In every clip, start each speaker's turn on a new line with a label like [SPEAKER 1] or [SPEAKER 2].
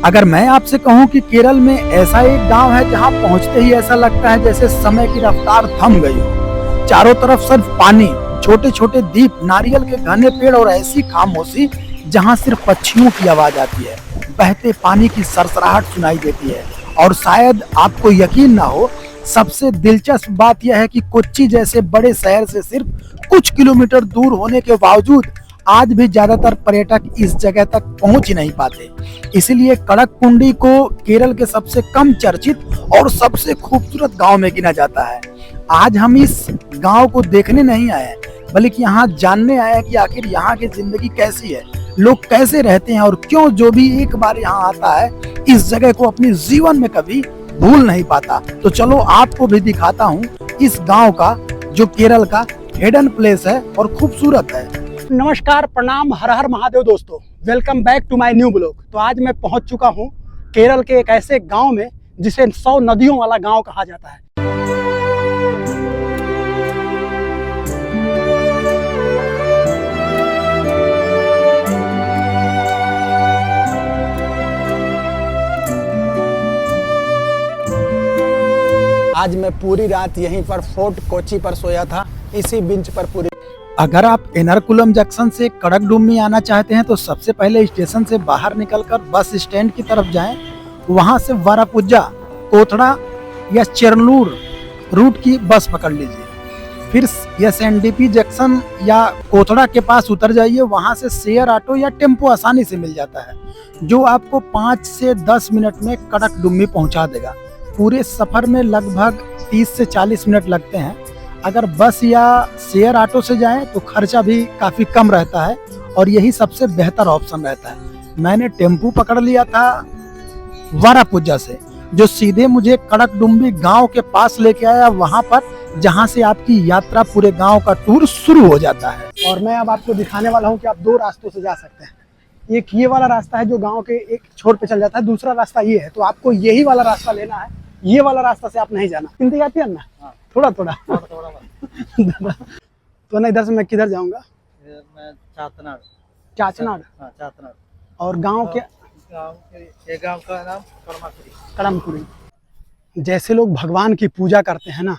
[SPEAKER 1] अगर मैं आपसे कहूं कि केरल में ऐसा एक गांव है जहां पहुंचते ही ऐसा लगता है जैसे समय की रफ्तार थम गई हो। चारों तरफ सिर्फ पानी, छोटे छोटे द्वीप, नारियल के घने पेड़ और ऐसी खामोशी जहां सिर्फ पक्षियों की आवाज आती है, बहते पानी की सरसराहट सुनाई देती है। और शायद आपको यकीन ना हो, सबसे दिलचस्प बात यह है कि कोच्चि जैसे बड़े शहर से सिर्फ कुछ किलोमीटर दूर होने के बावजूद आज भी ज्यादातर पर्यटक इस जगह तक पहुंच ही नहीं पाते। इसलिए कड़ककुंडी को केरल के सबसे कम चर्चित और सबसे खूबसूरत गांव में गिना जाता है। आज हम इस गांव को देखने नहीं आए, बल्कि यहाँ जानने आए कि आखिर यहाँ की जिंदगी कैसी है, लोग कैसे रहते हैं और क्यों जो भी एक बार यहाँ आता है इस जगह को अपने जीवन में कभी भूल नहीं पाता। तो चलो आपको भी दिखाता हूँ इस गांव का, जो केरल का हिडन प्लेस है और खूबसूरत है। नमस्कार, प्रणाम, हर हर महादेव दोस्तों, welcome back to my new blog. तो आज मैं पहुंच चुका हूं केरल के एक ऐसे गांव में जिसे 100 नदियों वाला गांव कहा जाता है। आज मैं पूरी रात यहीं पर फोर्ट कोच्चि पर सोया था, इसी बेंच पर पूरी। अगर आप एर्नाकुलम जंक्शन से कड़कडुम्मी आना चाहते हैं तो सबसे पहले स्टेशन से बाहर निकलकर बस स्टैंड की तरफ जाएं। वहां से वरापुजा, कोथड़ा या चेरनूर रूट की बस पकड़ लीजिए। फिर एसएनडीपी जंक्शन या कोथड़ा के पास उतर जाइए। वहां से शेयर ऑटो या टेम्पो आसानी से मिल जाता है, जो आपको 5 से 10 मिनट में कड़कडुम्मी पहुंचा देगा। पूरे सफर में लगभग 30 से 40 मिनट लगते हैं। अगर बस या शेयर ऑटो से जाएं तो खर्चा भी काफ़ी कम रहता है और यही सबसे बेहतर ऑप्शन रहता है। मैंने टेम्पू पकड़ लिया था वरापुजा से, जो सीधे मुझे कड़कडुम्मी गांव के पास लेके आया, वहां पर जहां से आपकी यात्रा पूरे गांव का टूर शुरू हो जाता है। और मैं अब आपको दिखाने वाला हूं कि आप 2 रास्तों से जा सकते हैं। एक ये वाला रास्ता है जो गाँव के एक छोर पे चल जाता है, दूसरा रास्ता ये है। तो आपको यही वाला रास्ता लेना है, ये वाला रास्ता से आप नहीं जाना। हिंदी आती है ना? थोड़ा थोड़ा तो ना, इधर से मैं किधर जाऊंगा?
[SPEAKER 2] मैं चातनाड़।
[SPEAKER 1] चाचनाड़?
[SPEAKER 2] हाँ, चातनाड़।
[SPEAKER 1] और गांव के
[SPEAKER 2] गांव का नाम
[SPEAKER 1] कड़मकुड़ी। जैसे लोग भगवान की पूजा करते हैं ना,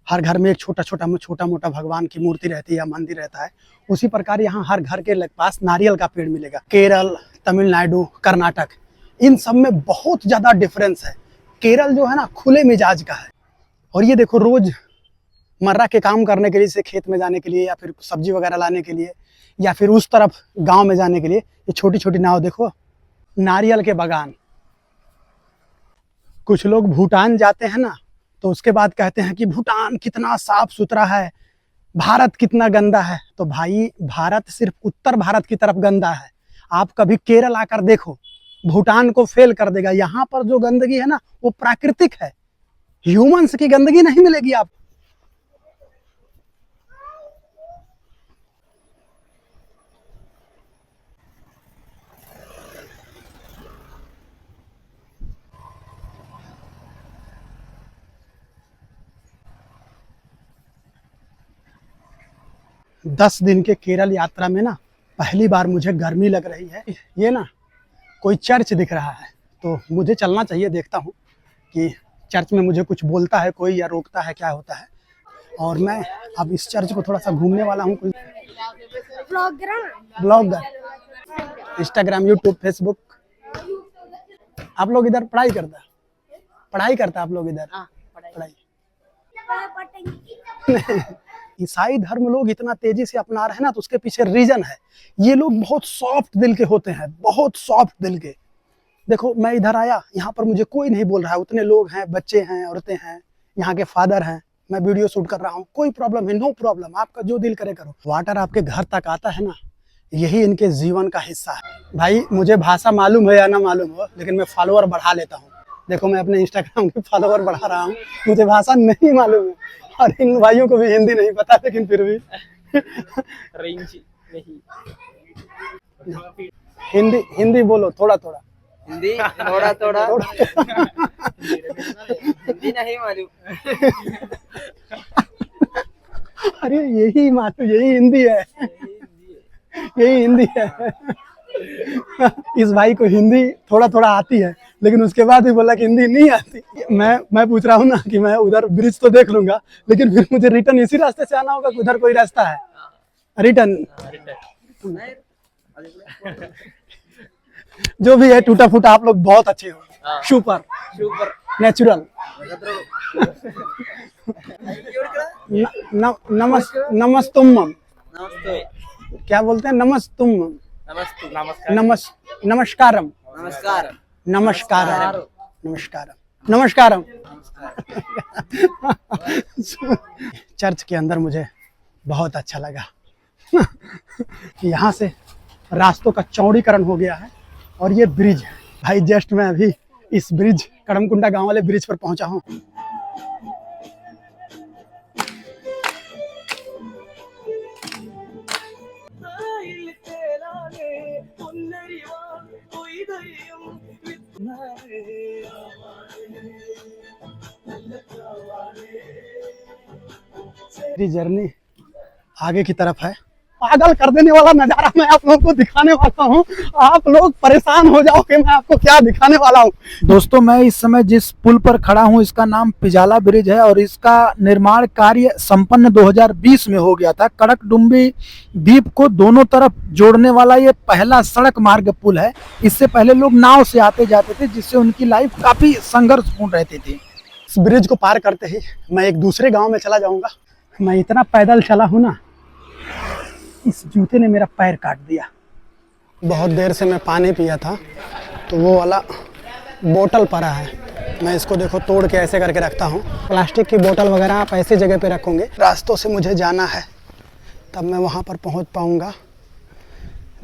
[SPEAKER 1] हर घर में एक छोटा मोटा भगवान की मूर्ति रहती है या मंदिर रहता है, उसी प्रकार यहाँ हर घर के पास नारियल का पेड़ मिलेगा। केरल, तमिलनाडु, कर्नाटक, इन सब में बहुत ज्यादा डिफरेंस है। केरल जो है ना, खुले मिजाज का है। और ये देखो, रोज मर्रा के काम करने के लिए, जैसे खेत में जाने के लिए या फिर सब्जी वगैरह लाने के लिए या फिर उस तरफ गांव में जाने के लिए, ये छोटी छोटी नाव देखो, नारियल के बागान। कुछ लोग भूटान जाते हैं ना, तो उसके बाद कहते हैं कि भूटान कितना साफ सुथरा है, भारत कितना गंदा है। तो भाई, भारत सिर्फ उत्तर भारत की तरफ गंदा है। आप कभी केरल आकर देखो, भूटान को फेल कर देगा। यहाँ पर जो गंदगी है ना, वो प्राकृतिक है, ह्यूमंस की गंदगी नहीं मिलेगी आप। दस दिन के केरल यात्रा में ना, पहली बार मुझे गर्मी लग रही है। ये ना, कोई चर्च दिख रहा है, तो मुझे चलना चाहिए। देखता हूँ कि चर्च में मुझे कुछ बोलता है कोई या रोकता है, क्या होता है। और मैं अब इस चर्च को थोड़ा सा घूमने वाला हूँ। कोई ब्लॉगर, इंस्टाग्राम, यूट्यूब, फेसबुक। आप लोग इधर पढ़ाई करता आप लोग इधर? पढ़ाई ईसाई धर्म लोग इतना तेजी से अपना रहे हैं ना, तो उसके पीछे रीजन है। ये लोग बहुत सॉफ्ट दिल के होते हैं, बहुत सॉफ्ट दिल के। देखो, मैं इधर आया, यहाँ पर मुझे कोई नहीं बोल रहा है। उतने लोग हैं, बच्चे हैं, औरतें हैं, यहाँ के फादर हैं। मैं वीडियो शूट कर रहा हूँ, कोई प्रॉब्लम है, नो प्रॉब्लम। आपका जो दिल करे करो। वाटर आपके घर तक आता है ना, यही इनके जीवन का हिस्सा है। भाई, मुझे भाषा मालूम है या ना मालूम हो, लेकिन मैं फॉलोअर बढ़ा लेता हूँ। देखो, मैं अपने इंस्टाग्राम के फॉलोअर बढ़ा रहा हूँ। मुझे भाषा नहीं मालूम है और इन भाइयों को भी हिंदी नहीं पता, लेकिन फिर भी हिंदी बोलो, थोड़ा थोड़ा
[SPEAKER 2] हिंदी, थोड़ा हिंदी नहीं मालूम।
[SPEAKER 1] अरे यही हिंदी है, यही हिंदी है।
[SPEAKER 3] इस भाई को हिंदी थोड़ा थोड़ा आती है, लेकिन उसके बाद भी बोला कि हिंदी नहीं आती। मैं पूछ रहा हूँ ना कि मैं उधर ब्रिज तो देख लूंगा, लेकिन फिर मुझे रिटर्न इसी रास्ते से आना होगा कि उधर कोई रास्ता है रिटर्न। जो भी है टूटा फूटा, आप लोग बहुत अच्छे हो, सुपर नेचुरल। नमस्तुम, क्या बोलते हैं? नमस्तुम, नमस्कारम, नमस्कारम, नमस्कारम। चर्च के अंदर मुझे बहुत अच्छा लगा। यहाँ से रास्तों का चौड़ीकरण हो गया है और ये ब्रिज है भाई। जस्ट मैं अभी इस ब्रिज, कड़मकुंडा गांव वाले ब्रिज पर पहुंचा हूँ। मेरी जर्नी आगे की तरफ है। पागल कर देने वाला नजारा मैं आप लोगों को दिखाने वाला हूँ। आप लोग परेशान हो जाओगे मैं आपको क्या दिखाने वाला हूँ।
[SPEAKER 1] दोस्तों, मैं इस समय जिस पुल पर खड़ा हूँ इसका नाम पिजाला ब्रिज है और इसका निर्माण कार्य संपन्न 2020 में हो गया था। कड़कडुम्बी द्वीप को दोनों तरफ जोड़ने वाला ये पहला सड़क मार्ग पुल है। इससे पहले लोग नाव से आते जाते थे, जिससे उनकी लाइफ काफी संघर्षपूर्ण रहती थी।
[SPEAKER 3] इस ब्रिज को पार करते ही मैं एक दूसरे गांव में चला जाऊंगा। मैं इतना पैदल चला हूं ना, इस जूते ने मेरा पैर काट दिया। बहुत देर से मैं पानी पिया था तो वो वाला बोतल पड़ा है, मैं इसको देखो तोड़ के ऐसे करके रखता हूँ। प्लास्टिक की बोतल वगैरह आप ऐसे जगह पे रखोगे। रास्तों से मुझे जाना है, तब मैं वहाँ पर पहुँच पाऊँगा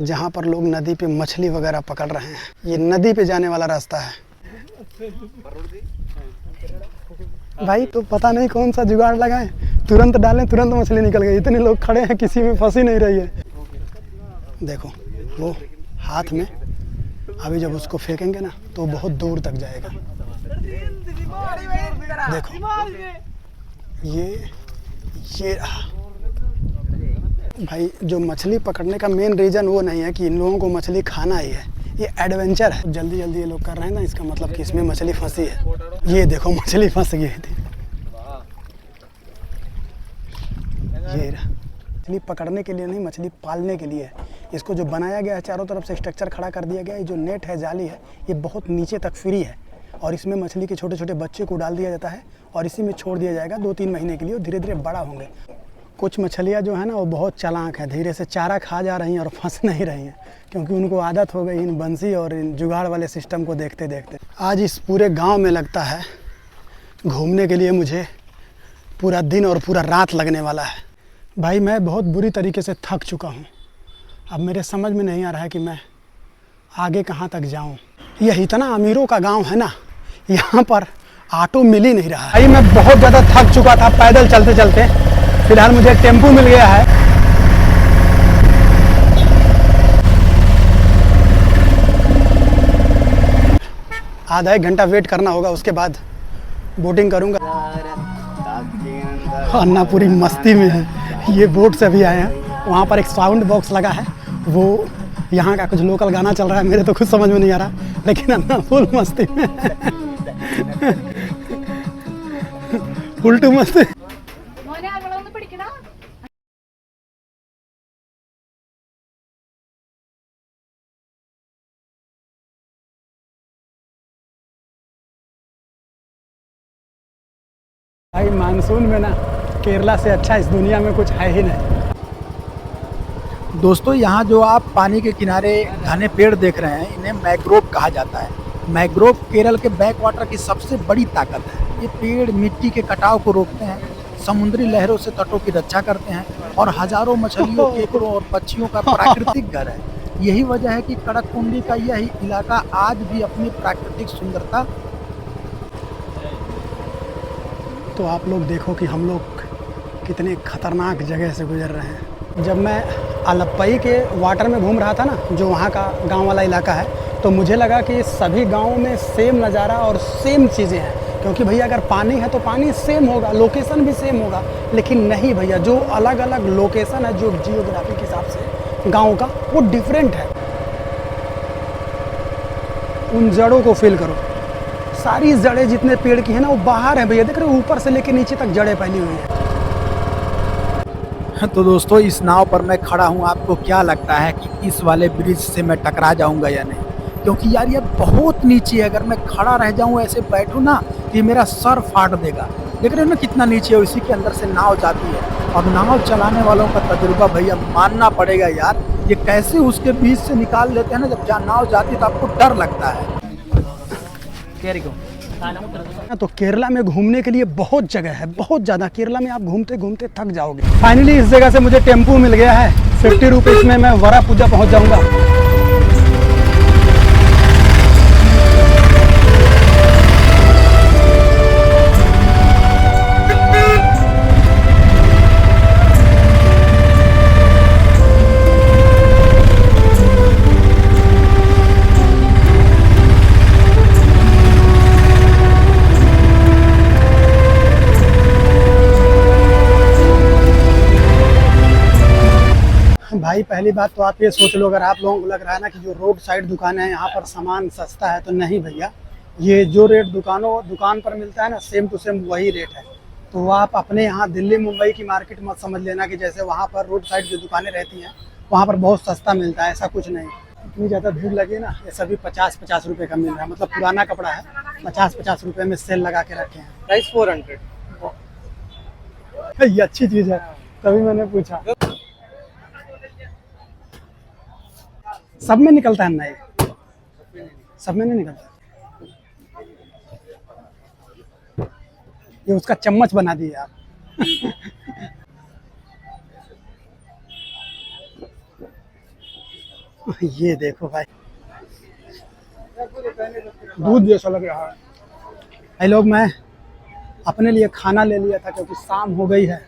[SPEAKER 3] जहाँ पर लोग नदी पे मछली वगैरह पकड़ रहे हैं। ये नदी पे जाने वाला रास्ता है भाई। तो पता नहीं कौन सा जुगाड़ लगाएं, तुरंत डालें तुरंत मछली निकल गई। इतने लोग खड़े हैं, किसी में फंसी नहीं रही है। देखो वो हाथ में, अभी जब उसको फेंकेंगे ना तो बहुत दूर तक जाएगा। देखो ये भाई, जो मछली पकड़ने का मेन रीज़न वो नहीं है कि इन लोगों को मछली खाना ही है, ये एडवेंचर है। जल्दी जल्दी ये लोग कर रहे हैं ना, इसका मतलब कि इसमें मछली फंसी है। ये देखो मछली फंस गई थी। ये मछली पकड़ने के लिए नहीं, मछली पालने के लिए है। इसको जो बनाया गया है, चारों तरफ से स्ट्रक्चर खड़ा कर दिया गया है। ये जो नेट है, जाली है, ये बहुत नीचे तक फ्री है और इसमें मछली के छोटे छोटे बच्चे को डाल दिया जाता है और इसी में छोड़ दिया जाएगा 2-3 महीने के लिए। धीरे धीरे बड़ा होंगे। कुछ मछलियाँ जो है ना वो बहुत चालाक है, धीरे से चारा खा जा रही हैं और फंस नहीं रही हैं, क्योंकि उनको आदत हो गई इन बंसी और इन जुगाड़ वाले सिस्टम को देखते देखते। आज इस पूरे गांव में लगता है घूमने के लिए मुझे पूरा दिन और पूरा रात लगने वाला है। भाई मैं बहुत बुरी तरीके से थक चुका हूँ। अब मेरे समझ में नहीं आ रहा है कि मैं आगे कहाँ तक जाऊँ। यह इतना अमीरों का गाँव है ना, यहाँ पर ऑटो मिल ही नहीं रहा है। भाई मैं बहुत ज़्यादा थक चुका था पैदल चलते चलते। फिलहाल मुझे एक टेम्पू मिल गया है। आधा 1 घंटा वेट करना होगा, उसके बाद बोटिंग करूंगा। अन्ना पूरी मस्ती में है। ये बोट से भी आए हैं। वहाँ पर एक साउंड बॉक्स लगा है, वो यहाँ का कुछ लोकल गाना चल रहा है। मेरे तो कुछ समझ में नहीं आ रहा, लेकिन अन्ना फुल मस्ती में उल्टू मस्ती। भाई मानसून में ना केरला से अच्छा इस दुनिया में कुछ है ही नहीं।
[SPEAKER 1] दोस्तों, यहाँ जो आप पानी के किनारे घने पेड़ देख रहे हैं, इन्हें मैंग्रोव कहा जाता है। मैंग्रोव केरल के बैक वाटर की सबसे बड़ी ताकत है। ये पेड़ मिट्टी के कटाव को रोकते हैं, समुद्री लहरों से तटों की रक्षा करते हैं और हजारों मछलियों, केकड़ों और पक्षियों का प्राकृतिक घर है। यही वजह है कि कड़ककुंडी का यह इलाका आज भी अपनी प्राकृतिक सुंदरता।
[SPEAKER 3] तो आप लोग देखो कि हम लोग कितने खतरनाक जगह से गुजर रहे हैं। जब मैं आलप्पई के वाटर में घूम रहा था ना, जो वहाँ का गांव वाला इलाका है, तो मुझे लगा कि सभी गांवों में सेम नज़ारा और सेम चीज़ें हैं, क्योंकि भैया अगर पानी है तो पानी सेम होगा, लोकेशन भी सेम होगा। लेकिन नहीं भैया, जो अलग अलग लोकेशन है, जो जियोग्राफी के हिसाब से गाँव का, वो डिफरेंट है। उन जड़ों को फील करो। सारी जड़ें जितने पेड़ की है ना वो बाहर है भैया, देख रहे हो ऊपर से लेके नीचे तक जड़ें फैली हुई है।
[SPEAKER 1] तो दोस्तों इस नाव पर मैं खड़ा हूँ, आपको क्या लगता है कि इस वाले ब्रिज से मैं टकरा जाऊंगा या नहीं? क्योंकि यार ये बहुत नीचे है, अगर मैं खड़ा रह जाऊं ऐसे बैठूं ना तो ये मेरा सर फाड़ देगा। देख रहे हो ना कितना नीचे है, इसी के अंदर से नाव जाती है। और नाव चलाने वालों का तजुर्बा भैया मानना पड़ेगा यार, ये कैसे उसके बीच से निकाल लेते हैं ना, जब जहाँ नाव जाती है तो आपको डर लगता है।
[SPEAKER 3] तो केरला में घूमने के लिए बहुत जगह है, बहुत ज़्यादा। केरला में आप घूमते घूमते थक जाओगे। फाइनली इस जगह से मुझे टेम्पू मिल गया है, 50 रुपीज़ में मैं वरापुजा पहुंच जाऊंगा। भाई पहली बात तो आप ये सोच लो, अगर आप लोगों को लग रहा है ना कि जो रोड साइड दुकानें हैं यहाँ पर सामान सस्ता है, तो नहीं भैया। ये जो रेट दुकान पर मिलता है ना, सेम टू सेम वही रेट है। तो वो आप अपने यहाँ दिल्ली मुंबई की मार्केट मत समझ लेना कि जैसे वहाँ पर रोड साइड जो दुकानें रहती हैं वहाँ पर बहुत सस्ता मिलता है, ऐसा कुछ नहीं। इतनी ज़्यादा भीड़ लगी ना, ये सभी 50-50 रुपये का मिल रहा है। मतलब पुराना कपड़ा है, 50-50 रुपये में सेल लगा के रखे हैं।
[SPEAKER 2] प्राइस 400।
[SPEAKER 3] ये अच्छी चीज़ है, तभी मैंने पूछा। सब में निकलता है ना ये? सब में नहीं निकलता। ये उसका चम्मच बना दिए आप। ये देखो भाई, दूध जैसा लग रहा है। भाई लोग, मैं अपने लिए खाना ले लिया था क्योंकि शाम हो गई है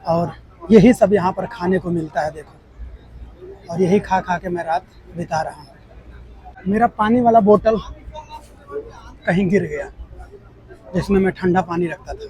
[SPEAKER 3] और यही सब यहाँ पर खाने को मिलता है, देखो। और यही खा खा के मैं रात बिता रहा हूँ। मेरा पानी वाला बोतल कहीं गिर गया जिसमें मैं ठंडा पानी रखता था।